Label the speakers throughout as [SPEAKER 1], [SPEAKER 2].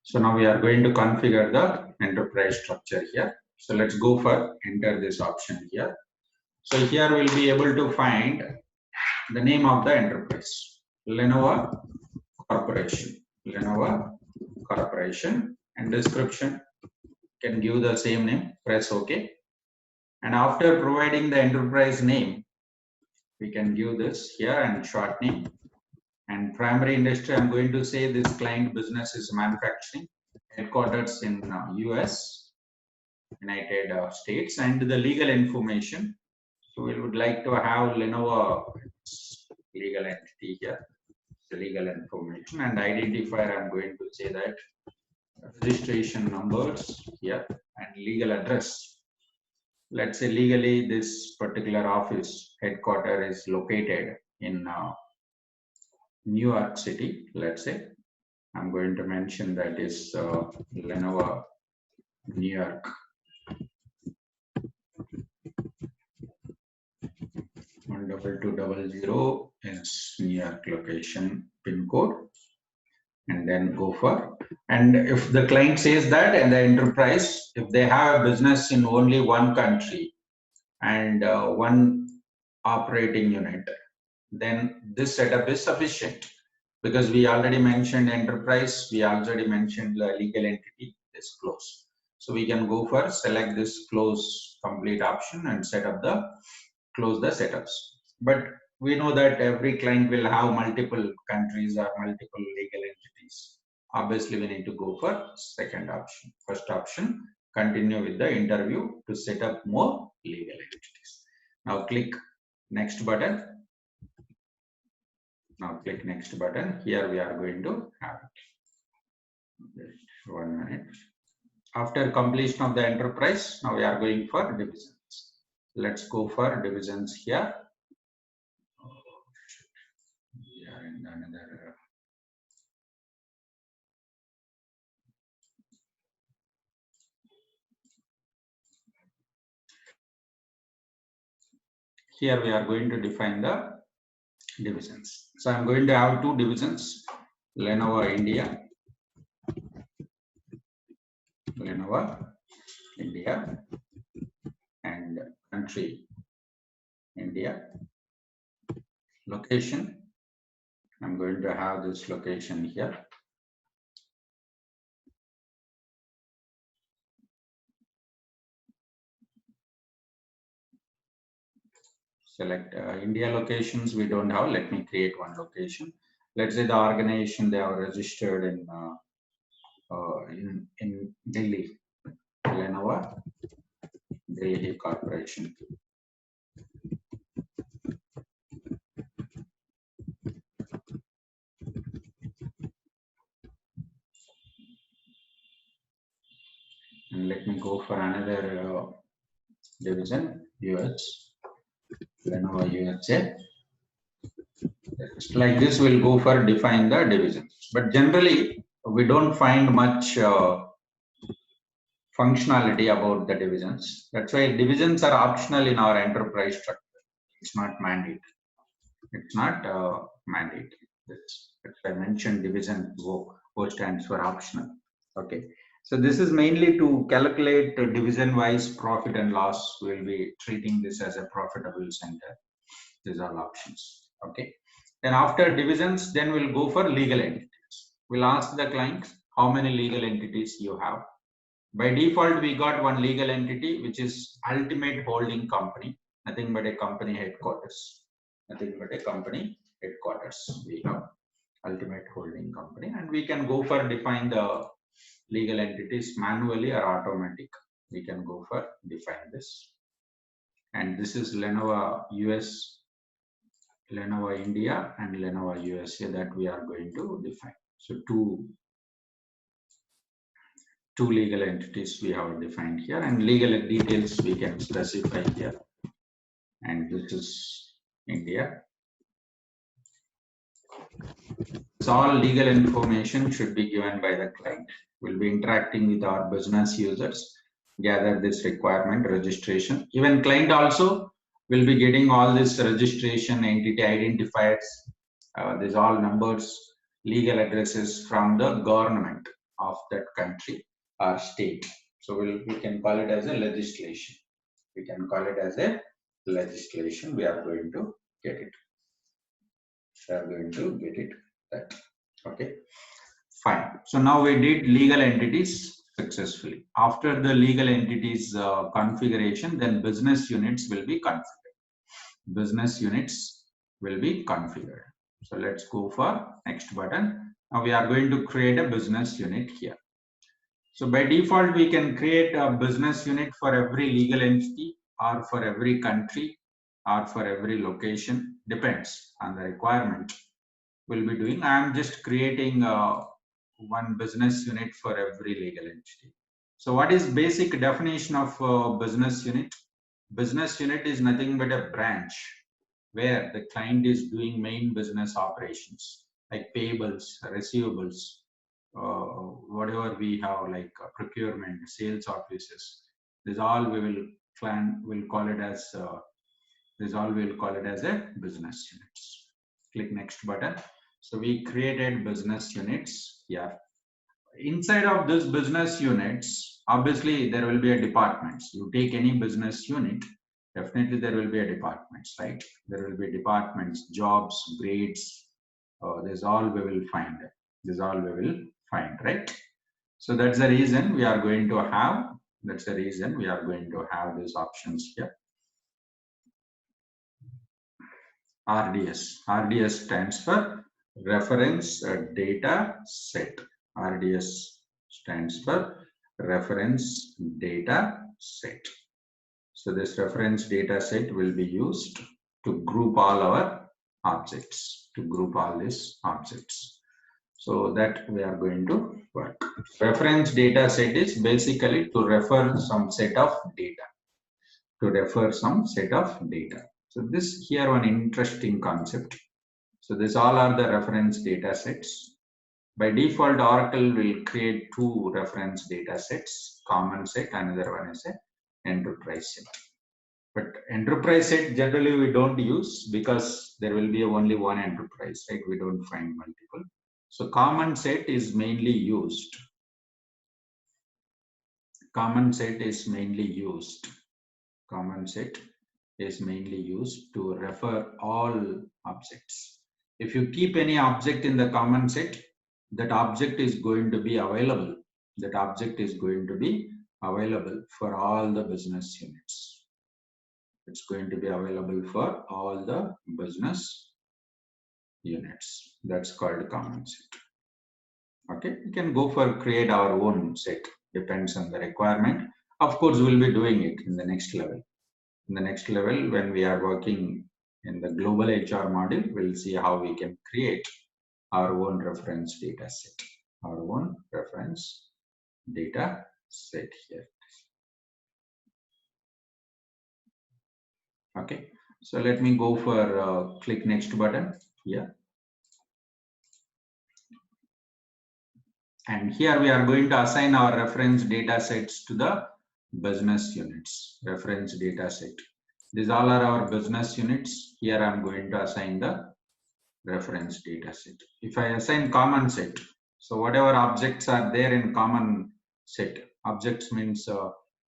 [SPEAKER 1] So now we are going to configure the enterprise structure here. So let's go for enter this option here. So here we'll be able to find the name of the enterprise, Lenovo Corporation. Lenovo Corporation, and description can give the same name, press OK. And after providing the enterprise name, we can give this here and short name. And primary industry, I'm going to say this client business is manufacturing, headquarters in US, United States, and the legal information. So we would like to have Lenovo legal entity here, the legal information, and identifier. I'm going to say that registration numbers here and legal address. Let's say legally this particular office headquarter is located in New York City. Let's say I'm going to mention that is Lenovo New York. One 2200 is New York location pin code, and then go for. And if the client says that, and the enterprise, if they have a business in only one country and one operating unit, then this setup is sufficient, because we already mentioned enterprise, we already mentioned the legal entity is close. So we can go for select this close complete option and set up the close the setups. But we know that every client will have multiple countries or multiple legal entities. Obviously, we need to go for second option. First option, continue with the interview to set up more legal entities. Now click next button. Now click next button. Here we are going to have it. Just 1 minute. After completion of the enterprise, now we are going for divisions. Let's go for divisions here. We are in another. Here we are going to define the divisions. So I'm going to have two divisions, Lenovo India, and country India. Location, I'm going to have this location here. Select India locations, we don't have. Let me create one location. Let's say the organization, they are registered in Delhi, Lenovo Delhi Corporation. And let me go for another division, US, Lenovo USA. Like this, we'll go for define the divisions. But generally, we don't find much functionality about the divisions. That's why divisions are optional in our enterprise structure. It's not mandate. It's not mandate. That's I mentioned division O stands for optional. Okay. So this is mainly to calculate division-wise profit and loss. We'll be treating this as a profitable center. These are options. Okay. Then after divisions, then we'll go for legal entities. We'll ask the client how many legal entities you have. By default, we got one legal entity, which is Ultimate Holding Company, nothing but a company headquarters. Nothing but a company headquarters. We have Ultimate Holding Company, and we can go for define the legal entities manually or automatic. We can go for define this. And this is Lenovo US, Lenovo India, and Lenovo USA that we are going to define. So two legal entities we have defined here, and legal details we can specify here. And this is India. So all legal information should be given by the client. We'll be interacting with our business users, gather this requirement, registration. Even client also will be getting all this registration, entity identifiers, these all numbers, legal addresses from the government. of that country or state. So we can call it as a legislation. We can call it as a legislation. We are going to get it. We are going to get it that. Okay. Fine. So now we did legal entities successfully. After the legal entities configuration, then business units will be configured. Business units will be configured. So let's go for next button. Now we are going to create a business unit here. So by default, we can create a business unit for every legal entity or for every country or for every location. Depends on the requirement we'll be doing. I am just creating one business unit for every legal entity. So what is basic definition of business unit? Business unit is nothing but a branch where the client is doing main business operations like payables, receivables, whatever we have like procurement, sales offices. This all we will call it as a business units. Click next button. So we created business units here. Inside of this business units, obviously there will be a departments. You take any business unit, definitely there will be a departments, right? There will be departments, jobs, grades. This all we will find. This all we will find, right? So that's the reason we are going to have. That's the reason we are going to have these options here. RDS. RDS stands for Reference Data Set. RDS stands for Reference Data Set. So this reference data set will be used to group all our objects, to group all these objects. So that we are going to work. Reference data set is basically to refer some set of data. To refer some set of data. So this here one interesting concept. So this all are the reference data sets. By default, Oracle will create two reference data sets, common set, another one is an enterprise set. But enterprise set generally we don't use because there will be only one enterprise, right? We don't find multiple. So common set is mainly used. Common set is mainly used. Common set is mainly used to refer all objects. If you keep any object in the common set, that object is going to be available. That object is going to be available for all the business units. It's going to be available for all the business units. That's called common set. Okay, we can go for create our own set. Depends on the requirement. Of course, we'll be doing it in the next level. In the next level, when we are working in the global HR module, we'll see how we can create our own reference data set. Our own reference data set here. Okay, so let me go for click next button here. And here we are going to assign our reference data sets to the business units. Reference data set. These all are our business units. Here I am going to assign the reference data set. If I assign common set, so whatever objects are there in common set, objects means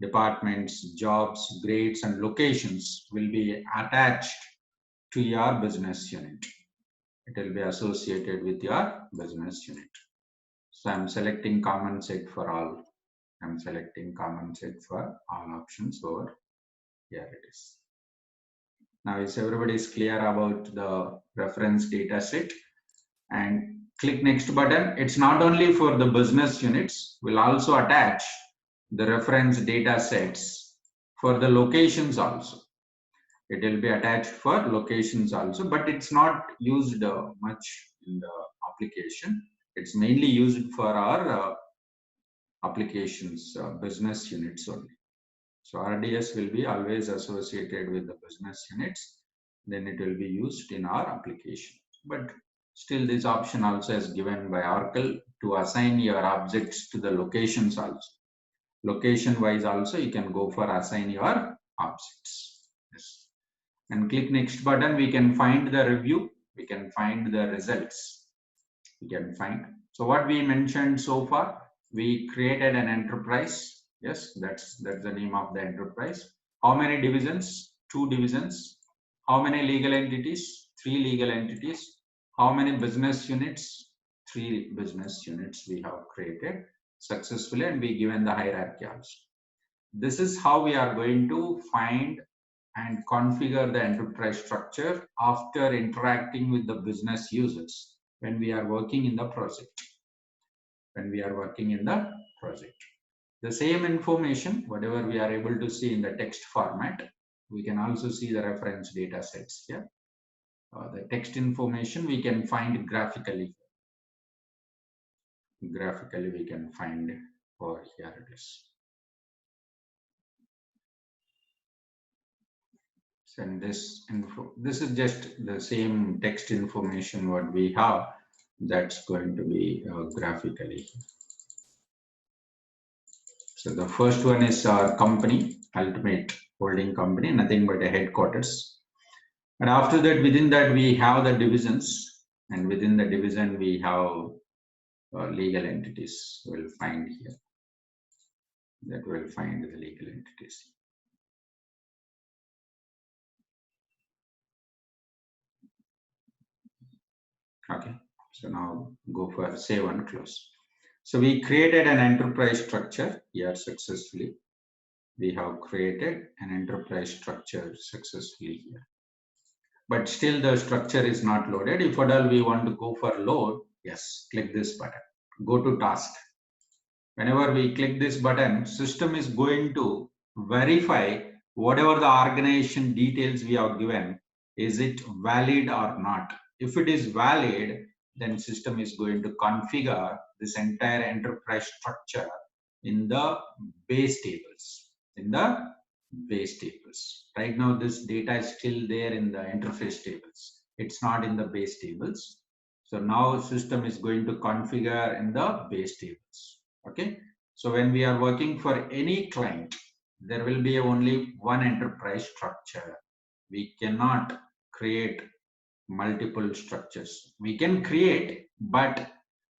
[SPEAKER 1] departments, jobs, grades, and locations will be attached to your business unit. It will be associated with your business unit. So I'm selecting common set for all. I'm selecting common set for all options over here it is. Now is everybody is clear about the reference data set? And click next button. It's not only for the business units, we'll also attach the reference data sets for the locations also. It will be attached for locations also, but it's not used much in the application. It's mainly used for our applications, business units only. So RDS will be always associated with the business units, then it will be used in our application. But still this option also is given by Oracle to assign your objects to the locations also. Location wise also you can go for assign your objects. Yes. And click next button, we can find the review, we can find the results. We can find. So what we mentioned so far, We created an enterprise. Yes, that's the name of the enterprise. How many divisions? 2 divisions. How many legal entities? 3 legal entities. How many business units? 3 business units we have created successfully, and we given the hierarchy also. This is how we are going to find and configure the enterprise structure after interacting with the business users when we are working in the project. The same information, whatever we are able to see in the text format, we can also see the reference data sets here. The text information we can find graphically. Graphically we can find over here it is. And this is just the same text information what we have, that's going to be graphically. So the first one is our company, Ultimate Holding Company, nothing but a headquarters. And after that, within that we have the divisions, and within the division we have legal entities. We'll find here. That will find the legal entities. Okay, so now go for save and close. So we created an enterprise structure here successfully. We have created an enterprise structure successfully here. But still the structure is not loaded. If at all we want to go for load, yes, click this button. Go to task. Whenever we click this button, system is going to verify whatever the organization details we have given, is it valid or not. If it is valid, then system is going to configure this entire enterprise structure in the base tables. Right now this data is still there in the interface tables. It's not in the base tables. So now system is going to configure in the base tables. Okay, so when we are working for any client, there will be only one enterprise structure. We cannot create multiple structures. We can create, but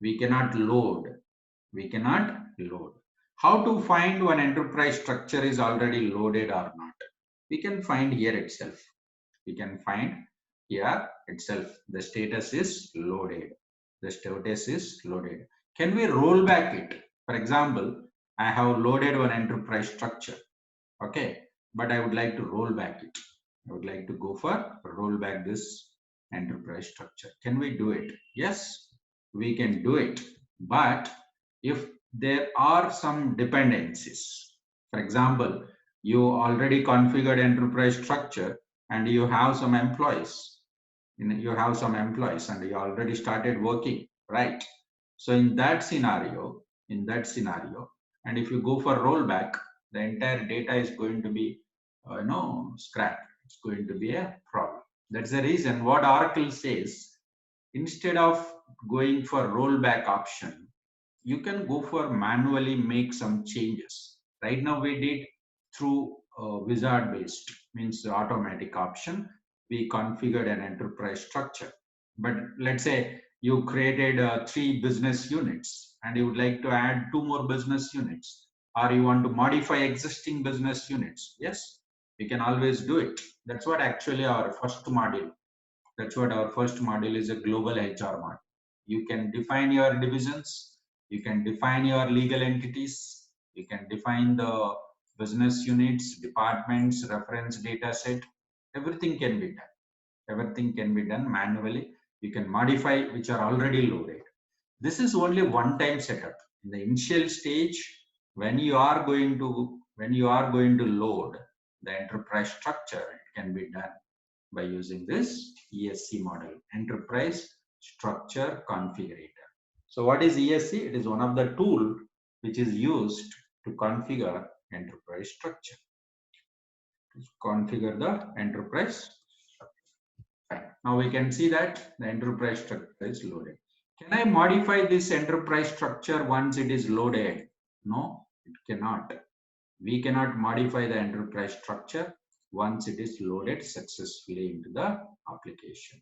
[SPEAKER 1] we cannot load. How to find one enterprise structure is already loaded or not? We can find here itself. The status is loaded. Can we roll back it? For example, I have loaded one enterprise structure. Okay, but I would like to roll back it. I would like to go for roll back this enterprise structure. Can we do it? Yes, we can do it. But if there are some dependencies, for example, you already configured enterprise structure and you have some employees. And you already started working, right? So in that scenario, and if you go for rollback, the entire data is going to be scrapped. It's going to be a problem. That's the reason what Oracle says, instead of going for rollback option, you can go for manually make some changes. Right now we did through wizard based, means the automatic option. We configured an enterprise structure. But let's say you created 3 business units and you would like to add 2 more business units, or you want to modify existing business units. Yes, we can always do it. That's what actually our first module. Is a global HR module. You can define your divisions, you can define your legal entities, you can define the business units, departments, reference data set. Everything can be done manually. You can modify which are already loaded. This is only one time setup. In the initial stage, when you are going to load the enterprise structure, it can be done by using this ESC model, Enterprise Structure Configurator. So what is ESC? It is one of the tool which is used to configure enterprise structure. Configure the enterprise structure. Now we can see that the enterprise structure is loaded. Can I modify this enterprise structure once it is loaded? No, it cannot. We cannot modify the enterprise structure once it is loaded successfully into the application.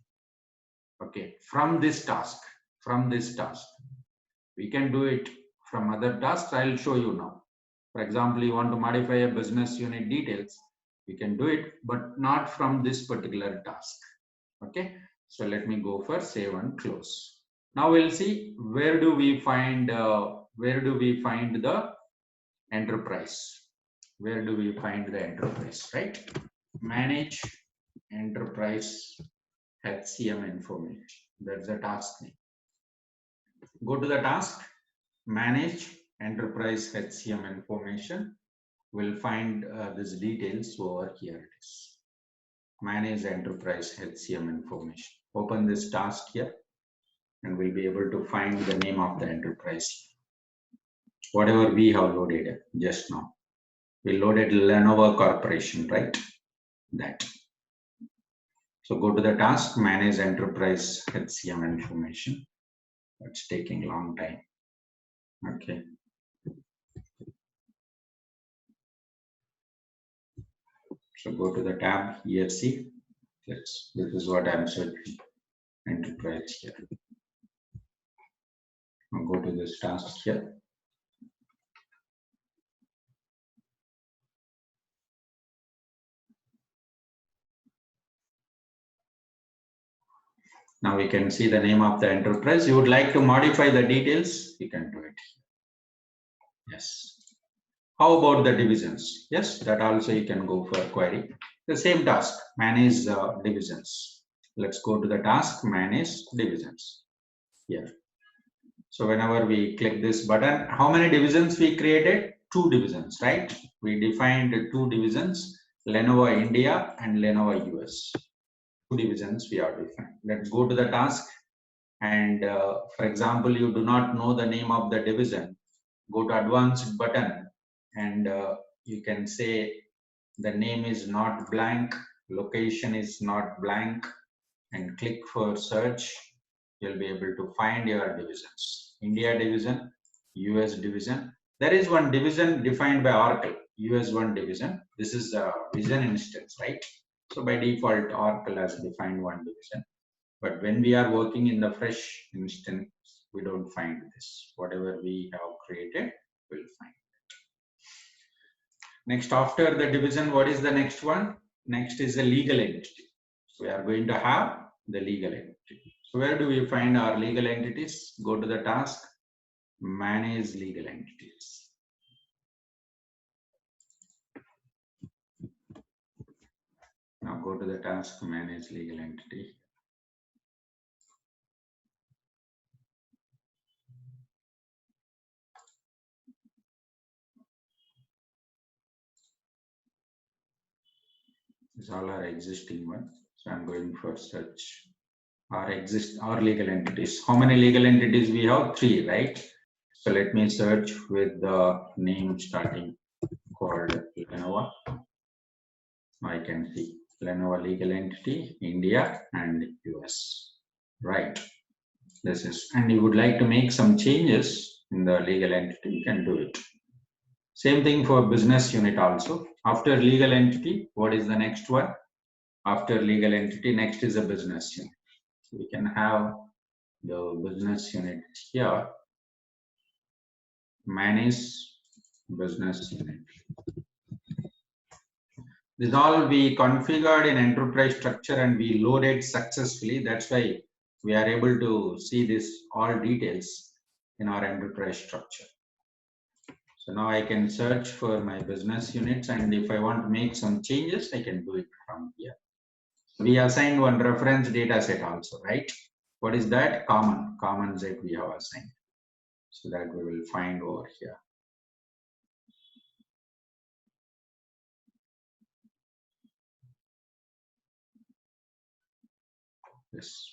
[SPEAKER 1] Okay, from this task, we can do it from other tasks. I'll show you now. For example, you want to modify a business unit details, you can do it, but not from this particular task. Okay, so let me go for save and close. Now we'll see where do we find the enterprise. Where do we find the enterprise, right? Manage enterprise HCM information. That's the task name. Go to the task, manage enterprise HCM information. We'll find these details over here. It is manage enterprise HCM information. Open this task here and we'll be able to find the name of the enterprise. Whatever we have loaded just now. We loaded Lenovo Corporation, right? That. So go to the task, manage enterprise HCM information. That's taking a long time. Okay. So go to the tab ESC. Yes, this is what I'm searching. Enterprise here. Now go to this task here. Now we can see the name of the enterprise. You would like to modify the details, you can do it. Yes. How about the divisions? Yes, that also you can go for query. The same task, manage divisions. Let's go to the task, manage divisions. Here. So whenever we click this button, how many divisions we created? 2 divisions, right? We defined 2 divisions, Lenovo India and Lenovo US. 2 divisions we are defined. Let's go to the task. And for example, you do not know the name of the division, go to advanced button and you can say the name is not blank, location is not blank, and click for search. You'll be able to find your divisions. India division, US division. There is one division defined by Oracle, US 1 division. This is a vision instance, right? So by default, Oracle has defined one division. But when we are working in the fresh instance, we don't find this. Whatever we have created, we'll find. Next, after the division, what is the next one? Next is the legal entity. So we are going to have the legal entity. So where do we find our legal entities? Go to the task, manage legal entities. Now go to the task, manage legal entity. These all are existing ones. So I'm going for search. Our legal entities. How many legal entities we have? 3, right? So let me search with the name starting called Lenovo. I can see Lenovo legal entity, India and US. Right. This is, and you would like to make some changes in the legal entity, you can do it. Same thing for business unit also. After legal entity, what is the next one? After legal entity, next is a business unit. So we can have the business unit here, manage business unit. This all we configured in enterprise structure and we loaded successfully. That's why we are able to see this all details in our enterprise structure. So now I can search for my business units, and if I want to make some changes, I can do it from here. We assigned one reference data set also, right? What is that? Common set we have assigned. So that we will find over here. This.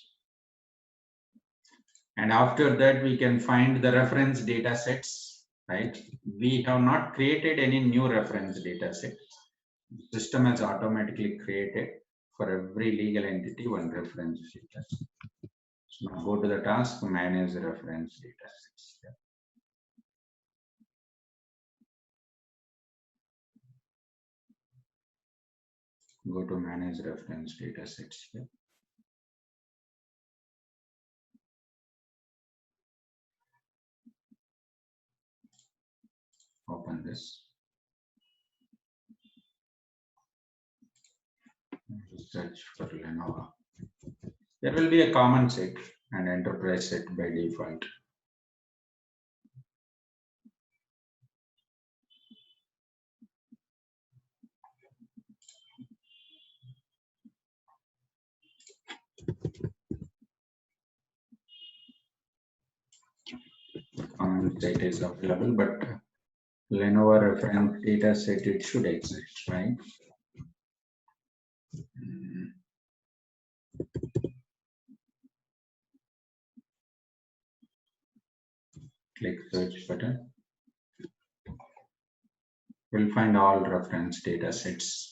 [SPEAKER 1] And after that, we can find the reference data sets, right? We have not created any new reference data set. The system has automatically created for every legal entity one reference data set. So now go to the task, manage reference data sets. Go to manage reference data sets here. this. Search for Lenovo. There will be a common set and enterprise set by default. Common set is available, but Lenovo reference data set, it should exist, right? Click search button. We'll find all reference data sets.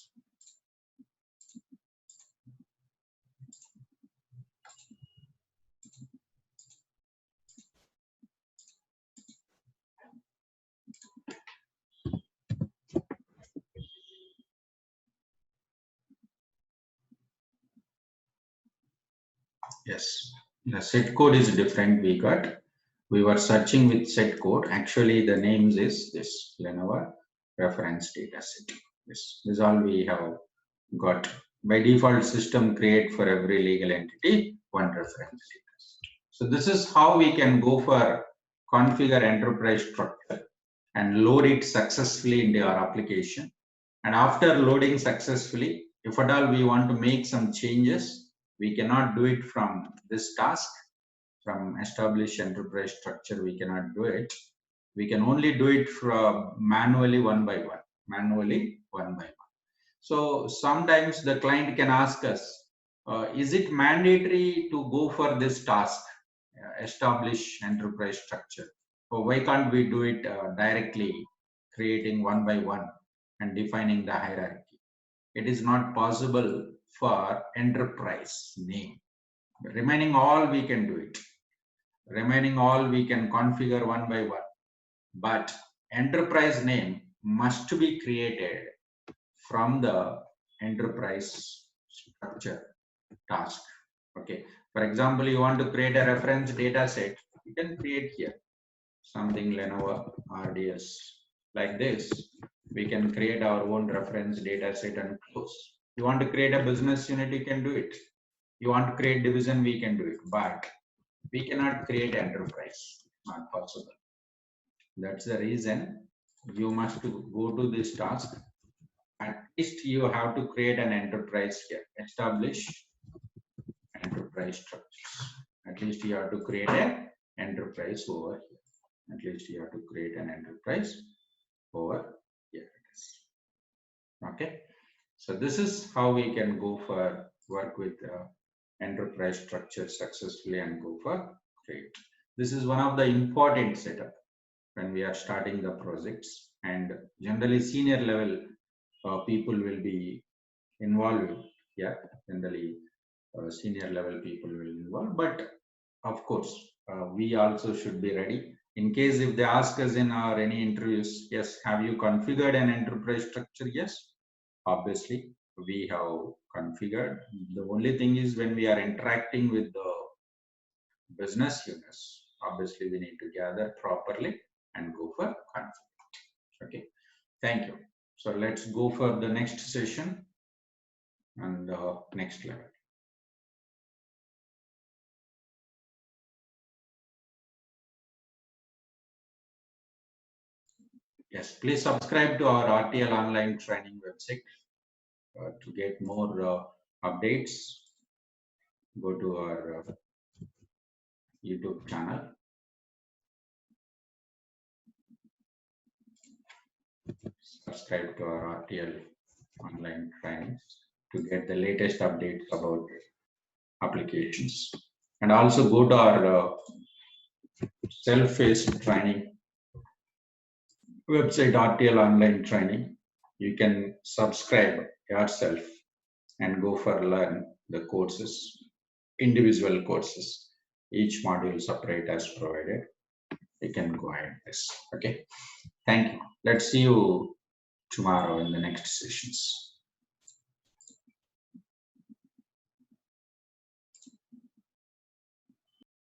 [SPEAKER 1] Yes, the set code is different. We were searching with set code. Actually, the names is this Lenovo reference data set. This is all we have got. By default, system create for every legal entity one reference data set. So this is how we can go for configure enterprise structure and load it successfully into our application. And after loading successfully, if at all we want to make some changes, we cannot do it from this task. From establish enterprise structure, we cannot do it. We can only do it from manually one by one. So sometimes the client can ask us, is it mandatory to go for this task, establish enterprise structure? Or why can't we do it directly, creating one by one and defining the hierarchy? It is not possible for enterprise name. Remaining all, we can do it. Remaining all, we can configure one by one. But enterprise name must be created from the enterprise structure task. Okay. For example, you want to create a reference data set, you can create here something Lenovo RDS like this. We can create our own reference data set and close. You want to create a business unit, you can do it. You want to create division, we can do it. But we cannot create enterprise, not possible. That's the reason you must go to this task. At least you have to create an enterprise here. Establish enterprise structures. At least you have to create an enterprise over here. At least you have to create an enterprise over here. Okay. So this is how we can go for work with enterprise structure successfully and go for create. This is one of the important setup when we are starting the projects, and generally senior level people will be involved. Yeah, generally senior level people will involve, but of course we also should be ready in case if they ask us in our any interviews. Yes, have you configured an enterprise structure? Yes, obviously we have configured. The only thing is when we are interacting with the business units, obviously we need to gather properly and go for configure. Okay, thank you. So let's go for the next session and next level. Yes, please subscribe to our RTL online training website to get more updates. Go to our YouTube channel. Subscribe to our RTL online trainings to get the latest updates about applications. And also go to our self-paced training website, RTL online training. You can subscribe yourself and go for learn the courses, individual courses, each module separate as provided. You can go ahead this. Okay, thank you. Let's see you tomorrow in the next sessions.